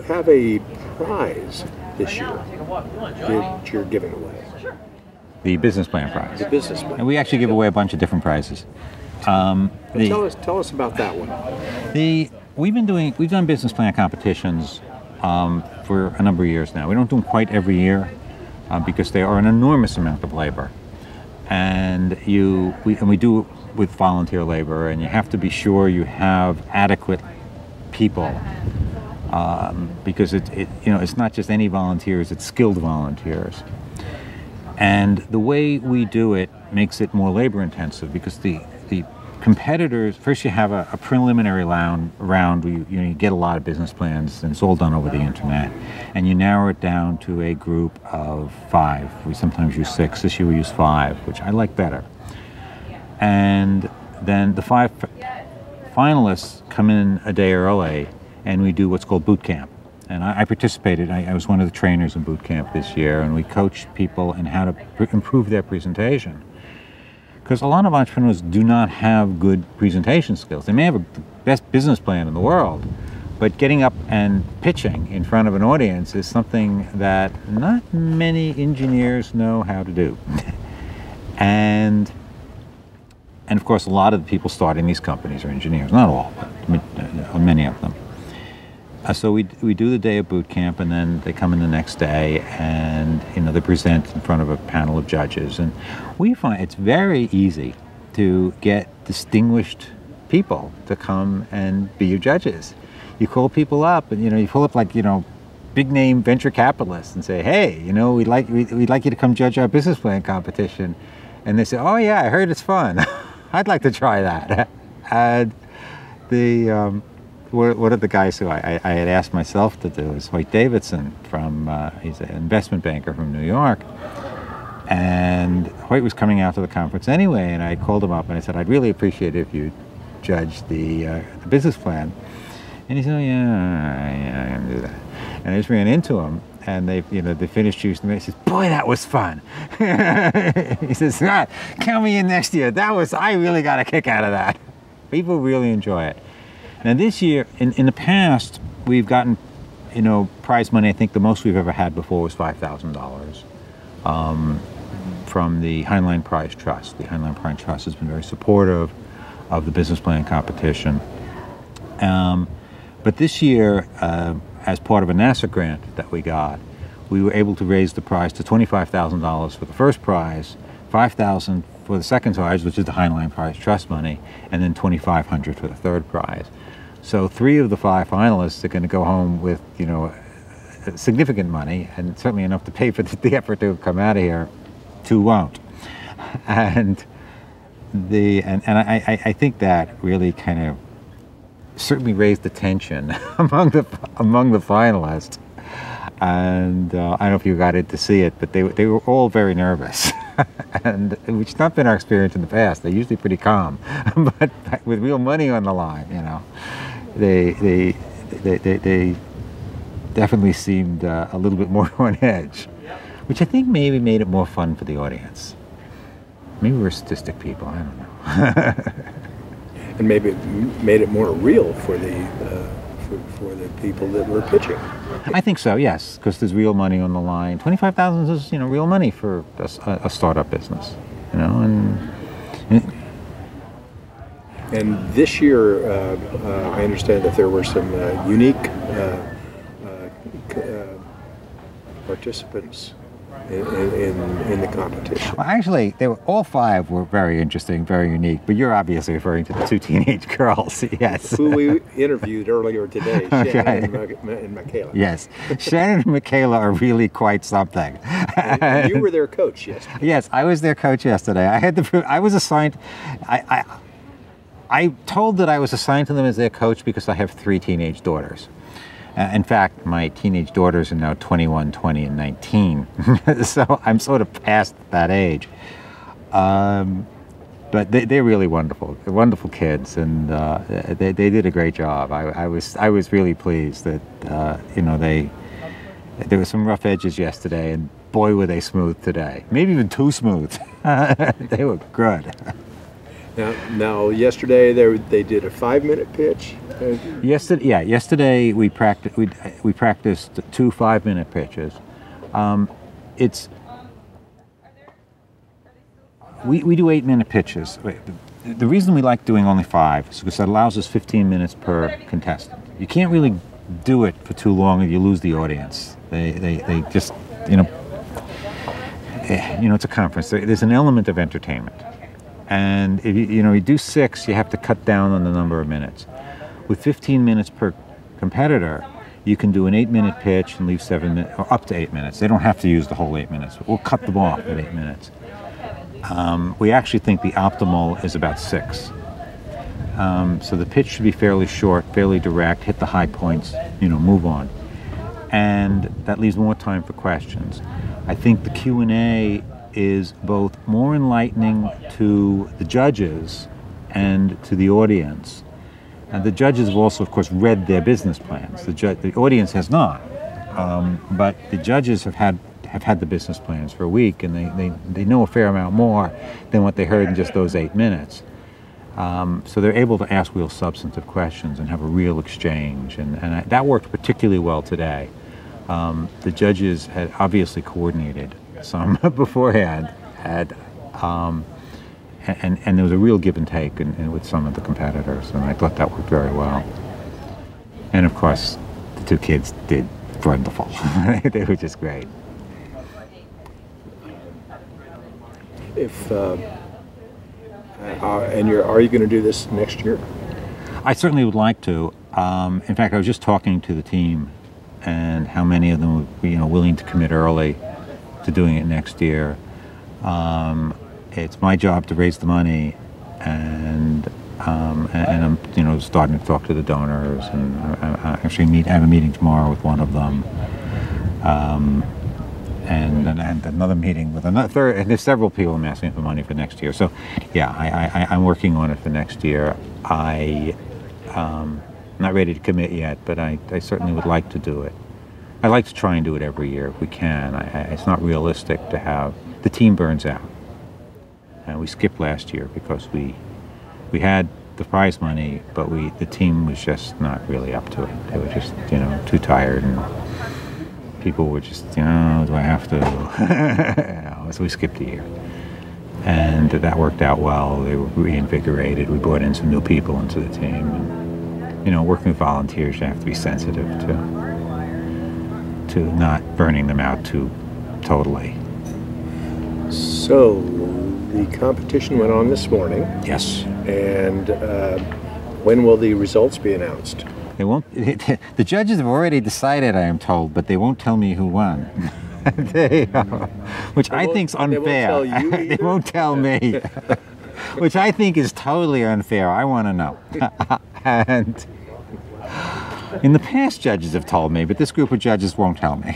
have a prize this year that you're giving away. The business plan prize. The business plan. And we actually give away a bunch of different prizes. Tell us about that one. We've done business plan competitions for a number of years now. We don't do them quite every year because they are an enormous amount of labor, and we do it with volunteer labor, and you have to be sure you have adequate people because it's not just any volunteers; it's skilled volunteers. And the way we do it makes it more labor intensive because the competitors, first you have a preliminary round where you get a lot of business plans, and it's all done over the internet, and you narrow it down to a group of 5. We sometimes use 6. This year we use 5, which I like better. And then the 5 finalists come in a day early, and we do what's called boot camp. And I participated. I was one of the trainers in boot camp this year, and we coached people in how to improve their presentation. Because a lot of entrepreneurs do not have good presentation skills. They may have the best business plan in the world, but getting up and pitching in front of an audience is something that not many engineers know how to do. And of course, a lot of the people starting these companies are engineers. Not all, but many of them. So we do the day of boot camp, and then they come in the next day, and they present in front of a panel of judges. And we find it's very easy to get distinguished people to come and be your judges. You call people up, and you call up big name venture capitalists and say, hey, we'd like you to come judge our business plan competition. And they say, oh yeah, I heard it's fun. I'd like to try that. And one of the guys who I had asked myself to do is Hoyt Davidson he's an investment banker from New York. And Hoyt was coming out to the conference anyway, and I called him up and I said, I'd really appreciate it if you judged the business plan. And he said, oh yeah, I can do that. And I just ran into him, and they finished choosing me. He says, boy, that was fun. He says, count me in next year. I really got a kick out of that. People really enjoy it. Now this year, in the past, we've gotten, prize money. I think the most we've ever had before was $5,000 from the Heinlein Prize Trust. The Heinlein Prize Trust has been very supportive of the business plan competition. But this year, as part of a NASA grant that we got, we were able to raise the prize to $25,000 for the first prize, $5,000 for the second prize, which is the Heinlein Prize Trust money, and then $2,500 for the third prize. So 3 of the 5 finalists are going to go home with, significant money, and certainly enough to pay for the effort to come out of here. 2 won't. And I think that really kind of certainly raised the tension among the finalists. And I don't know if you got in to see it, but they were all very nervous, and which has not been our experience in the past. They're usually pretty calm, but with real money on the line, they definitely seemed a little bit more on edge, which I think maybe made it more fun for the audience. Maybe we're sadistic people. I don't know. And maybe it made it more real for the people that were pitching. I think so, yes, because there's real money on the line. $25,000 is, real money for a startup business, And this year, I understand that there were some unique participants in the competition. Well, actually, all 5 were very interesting, very unique, but you're obviously referring to the 2 teenage girls, yes. Who we interviewed earlier today, Shannon and Michaela. Yes, Shannon and Michaela are really quite something. And you were their coach yesterday. Yes, I was their coach yesterday. I was assigned, I told that I was assigned to them as their coach because I have 3 teenage daughters. In fact, my teenage daughters are now 21, 20, and 19, so I'm sort of past that age. But they're really wonderful. They're wonderful kids, and they did a great job. I was really pleased that there were some rough edges yesterday, and boy were they smooth today. Maybe even too smooth. They were good. Now yesterday they did a 5-minute pitch. Yesterday we practiced 2 5-minute pitches. We do 8-minute pitches. The reason we like doing only 5 is because that allows us 15 minutes per contestant. You can't really do it for too long or you lose the audience. They just, it's a conference. There's an element of entertainment. And if you do 6, you have to cut down on the number of minutes. With 15 minutes per competitor, you can do an 8-minute pitch and leave 7 minutes, or up to 8 minutes. They don't have to use the whole 8 minutes. We'll cut them off at 8 minutes. We actually think the optimal is about 6. So the pitch should be fairly short, fairly direct, hit the high points, move on. And that leaves more time for questions. I think the Q&A is both more enlightening to the judges and to the audience. And the judges have also, of course, read their business plans. The audience has not. But the judges have had the business plans for a week, and they know a fair amount more than what they heard in just those 8 minutes. So they're able to ask real substantive questions and have a real exchange, and that worked particularly well today. The judges had obviously coordinated some beforehand, and there was a real give and take with some of the competitors, and I thought that worked very well. And of course, the 2 kids did wonderful. They were just great. Are you going to do this next year? I certainly would like to. In fact, I was just talking to the team and how many of them would be willing to commit early to doing it next year. It's my job to raise the money, and I'm starting to talk to the donors, and I actually have a meeting tomorrow with one of them. And another meeting with another third, and there's several people I'm asking for money for next year. So, yeah, I'm working on it for next year. I'm not ready to commit yet, but I certainly would like to do it. I like to try and do it every year if we can. It's not realistic to have the team burns out, and we skipped last year because we had the prize money, but the team was just not really up to it. They were just too tired, and people were just, do I have to? So we skipped a year. And that worked out well. They were reinvigorated. We brought in some new people into the team. And, working with volunteers, you have to be sensitive to not burning them out too totally. So the competition went on this morning. Yes. And when will the results be announced? They won't. The judges have already decided, I am told, but they won't tell me who won. Which I think's unfair. They won't tell you either? They won't tell me. Which I think is totally unfair. I want to know. And in the past, judges have told me, but this group of judges won't tell me.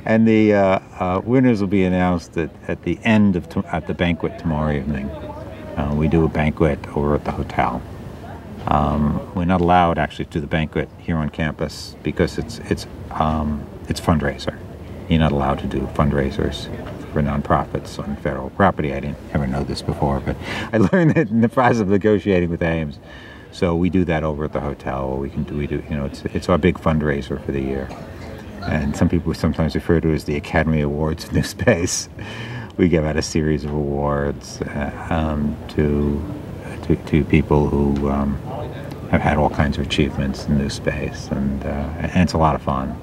And the winners will be announced at the end of at the banquet tomorrow evening. We do a banquet over at the hotel. We're not allowed actually to do the banquet here on campus because it's fundraiser. You're not allowed to do fundraisers for nonprofits on federal property. I didn't ever know this before, but I learned it in the process of negotiating with Ames. So we do that over at the hotel. It's our big fundraiser for the year. And some people sometimes refer to it as the Academy Awards of NewSpace. We give out a series of awards to people who have had all kinds of achievements in NewSpace, and it's a lot of fun.